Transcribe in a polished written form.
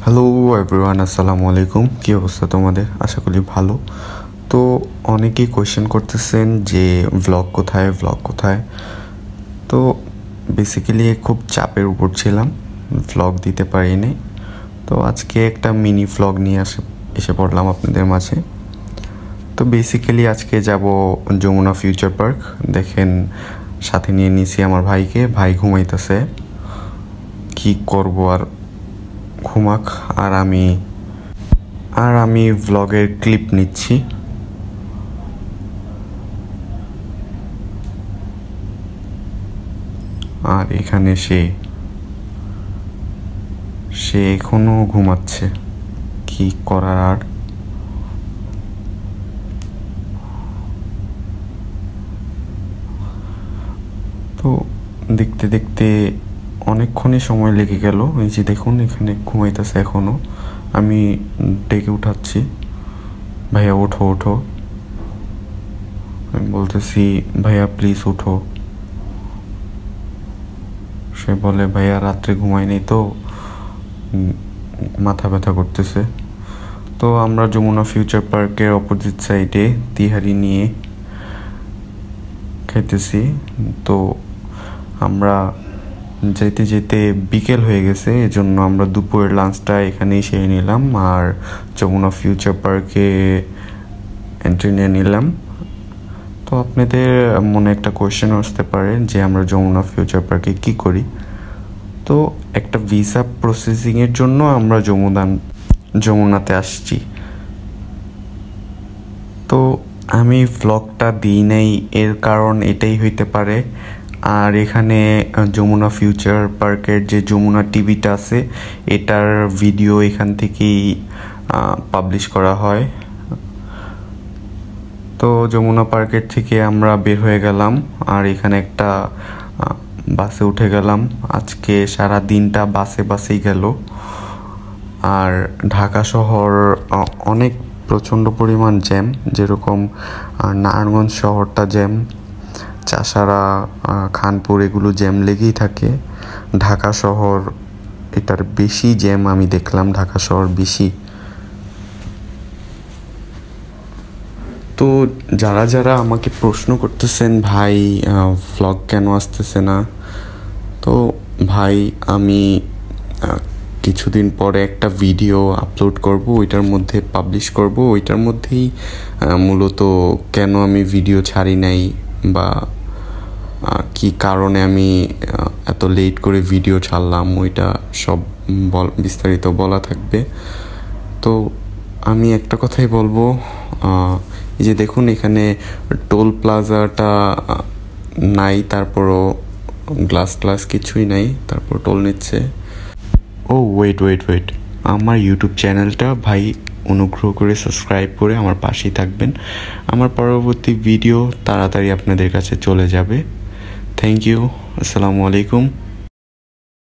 Hello everyone, আসসালামু আলাইকুম। কী অবস্থা তোমাদের? আশা করি ভালো। তো অনেকেই কোয়েশ্চেন করতেছেন যে ভ্লগ কোথায়। তো বেসিক্যালি খুব চাপের উপর ছিলাম, ভ্লগ দিতে পারিনি। তো আজকে একটা মিনি ভ্লগ নিয়ে এসে পড়লাম আপনাদের মাঝে। তো বেসিক্যালি আজকে যাব যমুনা ফিউচার পার্ক। দেখেন, সাথে নিয়ে নিছি আমার ভাইকে। ভাই ঘুমাইতেছে, কি করব আর, ঘুমাক। আর আমি ভ্লগের ক্লিপ নিচ্ছি। আর এখানে সে এখনো ঘুমাচ্ছে, কি করার আর। তো দেখতে দেখতে অনেকক্ষণই সময় লেগে গেল। এই যে দেখুন, এখানে ঘুমাইতেছে এখনো। আমি ডেকে উঠাচ্ছি, ভাইয়া ওঠো ওঠো। আমি বলতেছি, ভাইয়া প্লিজ ওঠো। সে বলে, ভাইয়া রাত্রে ঘুমায়নি তো, মাথা ব্যথা করতেছে। তো আমরা যমুনা ফিউচার পার্কের অপোজিট সাইডে তিহারি নিয়ে খাইতেছি। তো আমরা যেতে যেতে বিকেল হয়ে গেছে, এজন্য আমরা দুপুরের লাঞ্চটা এখানেই সেরে নিলাম আর যমুনা ফিউচার পার্কে এন্ট্রি নিয়ে নিলাম। তো আপনাদের মনে একটা কোয়েশ্চেন আসতে পারে যে আমরা যমুনা ফিউচার পার্কে কি করি। তো একটা ভিসা প্রসেসিংয়ের জন্য আমরা যমুনাতে আসছি। তো আমি ভ্লগটা দিই নাই, এর কারণ এটাই হইতে পারে। আর এখানে যমুনা ফিউচার পার্কের যে যমুনা টিভিটা আছে, এটার ভিডিও এখান থেকেই পাবলিশ করা হয়। তো যমুনা পার্কের থেকে আমরা বের হয়ে গেলাম আর এখানে একটা বাসে উঠে গেলাম। আজকে সারা দিনটা বাসেই গেল। আর ঢাকা শহর অনেক প্রচণ্ড পরিমাণ জ্যাম, যেরকম নারায়ণগঞ্জ শহরটা জ্যাম, চাষারা, খানপুর, এগুলো জ্যাম লেগেই থাকে। ঢাকা শহর এটার বেশি জ্যাম আমি দেখলাম, ঢাকা শহর বেশি। তো যারা আমাকে প্রশ্ন করতেছেন, ভাই ভ্লগ কেন আসতেছে না, তো ভাই আমি কিছুদিন পরে একটা ভিডিও আপলোড করব, ওইটার মধ্যে পাবলিশ করব। ওইটার মধ্যেই মূলত কেন আমি ভিডিও ছাড়ি নাই বা কি কারণে আমি এত লেট করে ভিডিও ছাড়লাম, ওইটা সব বিস্তারিত বলা থাকবে। তো আমি একটা কথাই বলবো, এই যে দেখুন এখানে টোল প্লাজাটা নাই, তারপরও গ্লাস কিছুই নাই, তারপর টোল নিচ্ছে। ও ওয়েট, আমার ইউটিউব চ্যানেলটা ভাই অনুগ্রহ করে সাবস্ক্রাইব করে আমার পাশেই থাকবেন। আমার পরবর্তী ভিডিও তাড়াতাড়ি আপনাদের কাছে চলে যাবে। থ্যাংক ইউ, আসসালামু আলাইকুম।